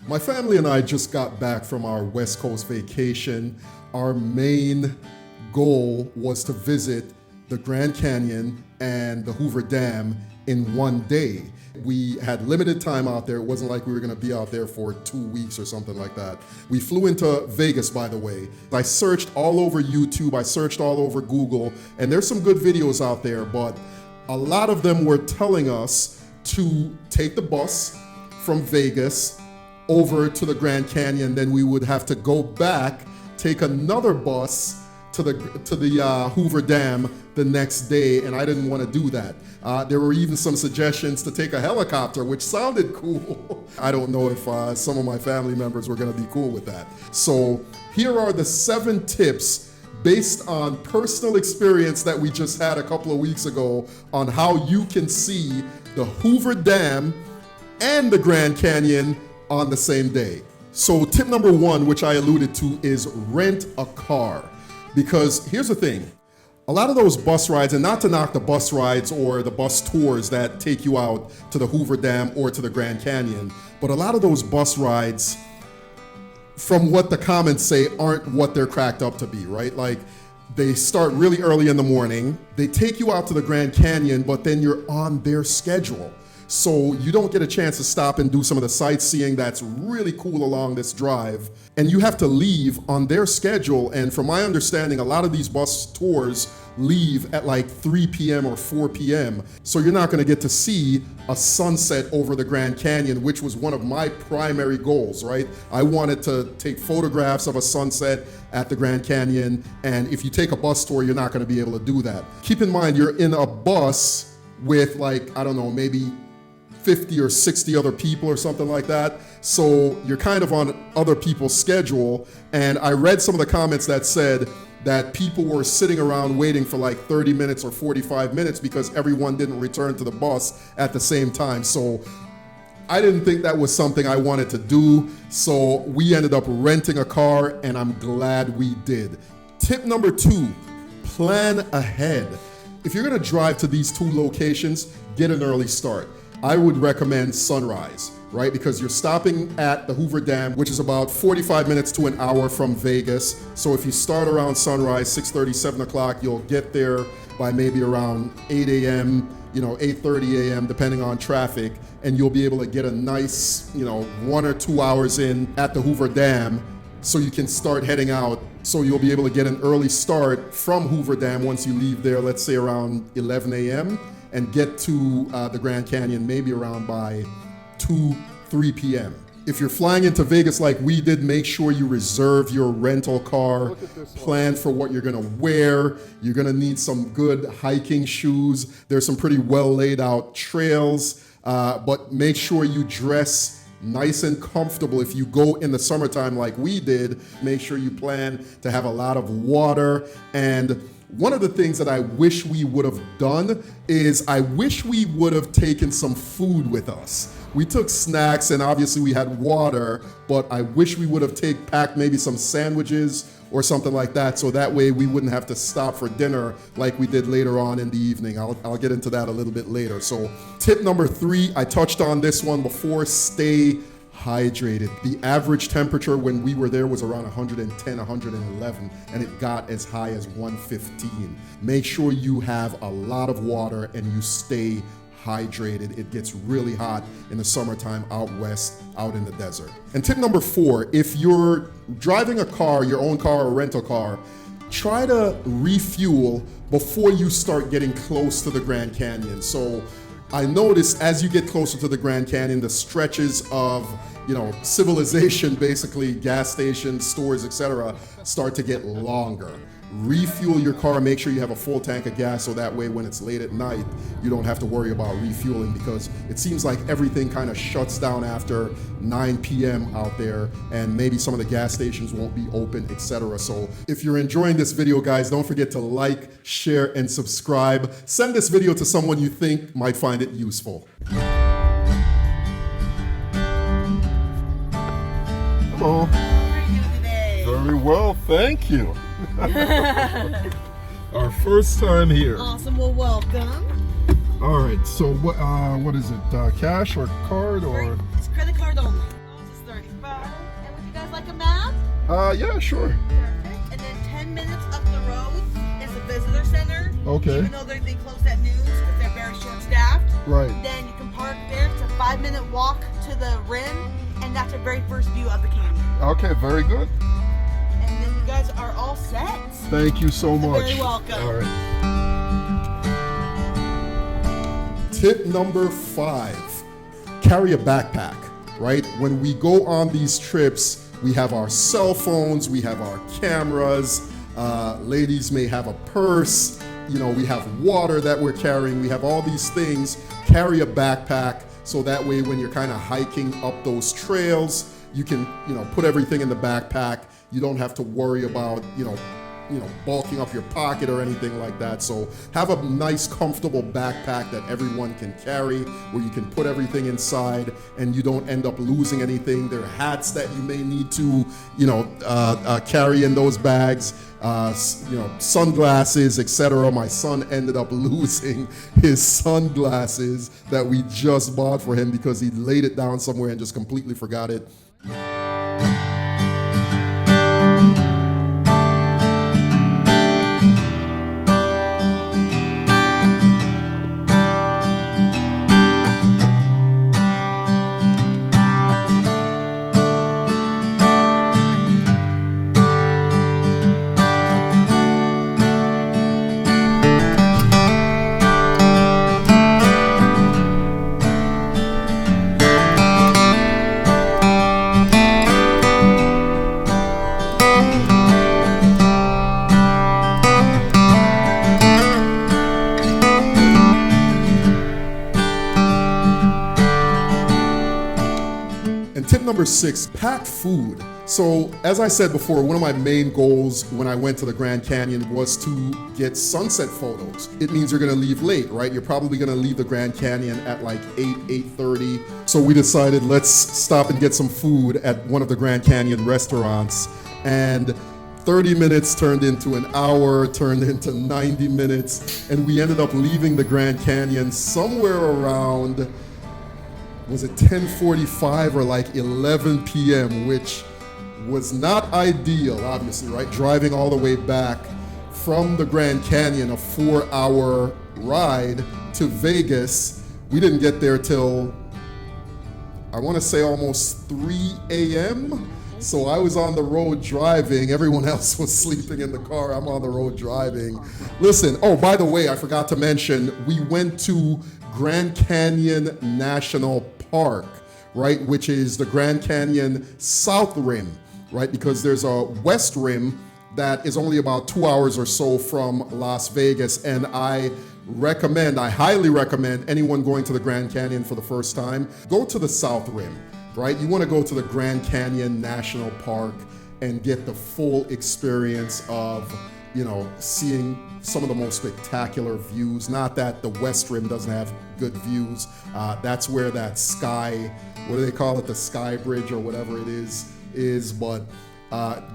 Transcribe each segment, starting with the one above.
My family and I just got back from our West Coast vacation. Our main goal was to visit the Grand Canyon and the Hoover Dam in one day. We had limited time out there. It wasn't like we were gonna be out there for 2 weeks or something like that. We flew into Vegas, by the way. I searched all over YouTube, I searched all over Google, and there's some good videos out there, but a lot of them were telling us to take the bus from Vegas over to the Grand Canyon, then we would have to go back, take another bus to the Hoover Dam the next day, and I didn't want to do that. There were even some suggestions to take a helicopter, which sounded cool. I don't know if some of my family members were going to be cool with that. So here are the 7 tips based on personal experience that we just had a couple of weeks ago on how you can see the Hoover Dam and the Grand Canyon on the same day. So tip number 1, which I alluded to, is rent a car. Because here's the thing, a lot of those bus rides, and not to knock the bus rides or the bus tours that take you out to the Hoover Dam or to the Grand Canyon, but a lot of those bus rides, from what the comments say, aren't what they're cracked up to be, right? Like, they start really early in the morning, they take you out to the Grand Canyon, but then you're on their schedule. So you don't get a chance to stop and do some of the sightseeing that's really cool along this drive. And you have to leave on their schedule. And from my understanding, a lot of these bus tours leave at like 3 p.m. or 4 p.m. So you're not gonna get to see a sunset over the Grand Canyon, which was one of my primary goals, right? I wanted to take photographs of a sunset at the Grand Canyon. And if you take a bus tour, you're not gonna be able to do that. Keep in mind, you're in a bus with like, I don't know, maybe 50 or 60 other people or something like that. So you're kind of on other people's schedule. And I read some of the comments that said that people were sitting around waiting for like 30 minutes or 45 minutes because everyone didn't return to the bus at the same time. So I didn't think that was something I wanted to do. So we ended up renting a car, and I'm glad we did. Tip number 2, plan ahead. If you're gonna drive to these 2 locations, get an early start. I would recommend sunrise, right? Because you're stopping at the Hoover Dam, which is about 45 minutes to an hour from Vegas. So if you start around sunrise, 6:30, 7 o'clock, you'll get there by maybe around 8 a.m., 8:30 a.m., depending on traffic, and you'll be able to get a nice, 1 or 2 hours in at the Hoover Dam so you can start heading out. So you'll be able to get an early start from Hoover Dam once you leave there, let's say around 11 a.m., and get to the Grand Canyon maybe around by 2, 3 p.m. If you're flying into Vegas like we did, make sure you reserve your rental car, plan for what you're gonna wear. You're gonna need some good hiking shoes. There's some pretty well laid out trails, but make sure you dress nice and comfortable. If you go in the summertime like we did, make sure you plan to have a lot of water. And one of the things that I wish we would have done is I wish we would have taken some food with us. We took snacks and obviously we had water, but I wish we would have packed maybe some sandwiches or something like that, so that way we wouldn't have to stop for dinner like we did later on in the evening. I'll get into that a little bit later. So tip number 3, I touched on this one before, stay hydrated. The average temperature when we were there was around 110, 111, and it got as high as 115. Make sure you have a lot of water and you stay hydrated. It gets really hot in the summertime out west, out in the desert. And tip number 4, if you're driving a car, your own car or rental car, try to refuel before you start getting close to the Grand Canyon. So I noticed as you get closer to the Grand Canyon, the stretches of, civilization, basically gas stations, stores, etc., start to get longer. Refuel your car, make sure you have a full tank of gas so that way when it's late at night, you don't have to worry about refueling, because it seems like everything kind of shuts down after 9 p.m. out there, and maybe some of the gas stations won't be open, etc. So if you're enjoying this video, guys, don't forget to like, share, and subscribe. Send this video to someone you think might find it useful. Hello. How are you today? Very well, thank you. Our first time here. Awesome. Well, welcome. All right. So what is it? Cash or card or? It's credit card only. It's 30. like a map? Yeah, sure. Perfect. And then 10 minutes up the road is the visitor center. Okay. Even though they close at noon because they're very short-staffed. Right. Then you can park there. It's a 5-minute walk to the rim, and that's your very first view of the canyon. Okay, very good. And then you guys are all set. Thank you so much. You're very welcome. All right. Tip number 5, carry a backpack, right? When we go on these trips, we have our cell phones, we have our cameras, ladies may have a purse, we have water that we're carrying, we have all these things. Carry a backpack so that way when you're kind of hiking up those trails, you can, put everything in the backpack. You don't have to worry about, bulking up your pocket or anything like that. So have a nice, comfortable backpack that everyone can carry, where you can put everything inside and you don't end up losing anything. There are hats that you may need to, carry in those bags, sunglasses, etc. My son ended up losing his sunglasses that we just bought for him because he laid it down somewhere and just completely forgot it. Tip number 6, pack food. So as I said before, one of my main goals when I went to the Grand Canyon was to get sunset photos. It means you're gonna leave late, right? You're probably gonna leave the Grand Canyon at like 8:30. So we decided let's stop and get some food at one of the Grand Canyon restaurants. And 30 minutes turned into an hour, turned into 90 minutes. And we ended up leaving the Grand Canyon somewhere around, was it 10:45 or like 11 p.m., which was not ideal, obviously, right? Driving all the way back from the Grand Canyon, a 4-hour ride to Vegas. We didn't get there till, I want to say almost 3 a.m. So I was on the road driving. Everyone else was sleeping in the car. I'm on the road driving. Listen, oh, by the way, I forgot to mention, we went to Grand Canyon National Park, right, which is the Grand Canyon South Rim, right, because there's a West Rim that is only about 2 hours or so from Las Vegas, and I highly recommend anyone going to the Grand Canyon for the first time, go to the South Rim, right? You want to go to the Grand Canyon National Park and get the full experience of, seeing some of the most spectacular views. Not that the West Rim doesn't have good views. That's where that sky, what do they call it? The Sky Bridge or whatever it is. But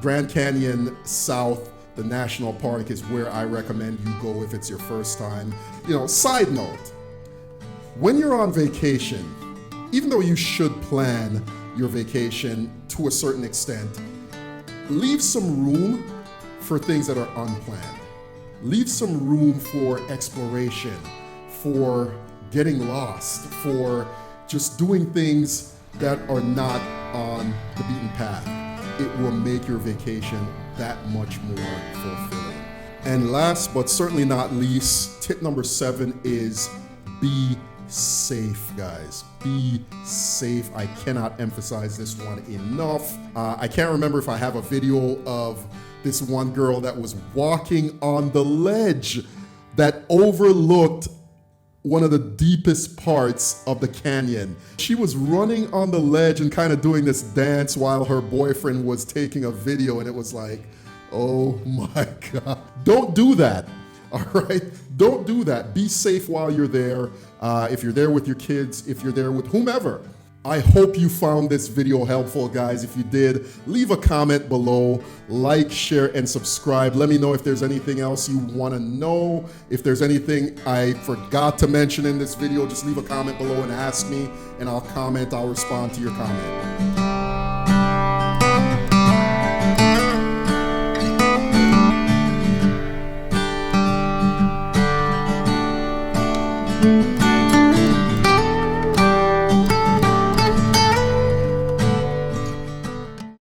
Grand Canyon South, the national park, is where I recommend you go if it's your first time. Side note, when you're on vacation, even though you should plan your vacation to a certain extent, leave some room for things that are unplanned. Leave some room for exploration, for getting lost, for just doing things that are not on the beaten path. It will make your vacation that much more fulfilling. And last but certainly not least, tip number 7 is be safe, guys. Be safe. I cannot emphasize this one enough. I can't remember if I have a video of this one girl that was walking on the ledge that overlooked one of the deepest parts of the canyon. She was running on the ledge and kind of doing this dance while her boyfriend was taking a video, and it was like, oh my God. Don't do that, all right? Don't do that. Be safe while you're there. If you're there with your kids, if you're there with whomever. I hope you found this video helpful, guys. If you did, leave a comment below, like, share, and subscribe. Let me know if there's anything else you want to know. If there's anything I forgot to mention in this video, just leave a comment below and ask me, and I'll respond to your comment.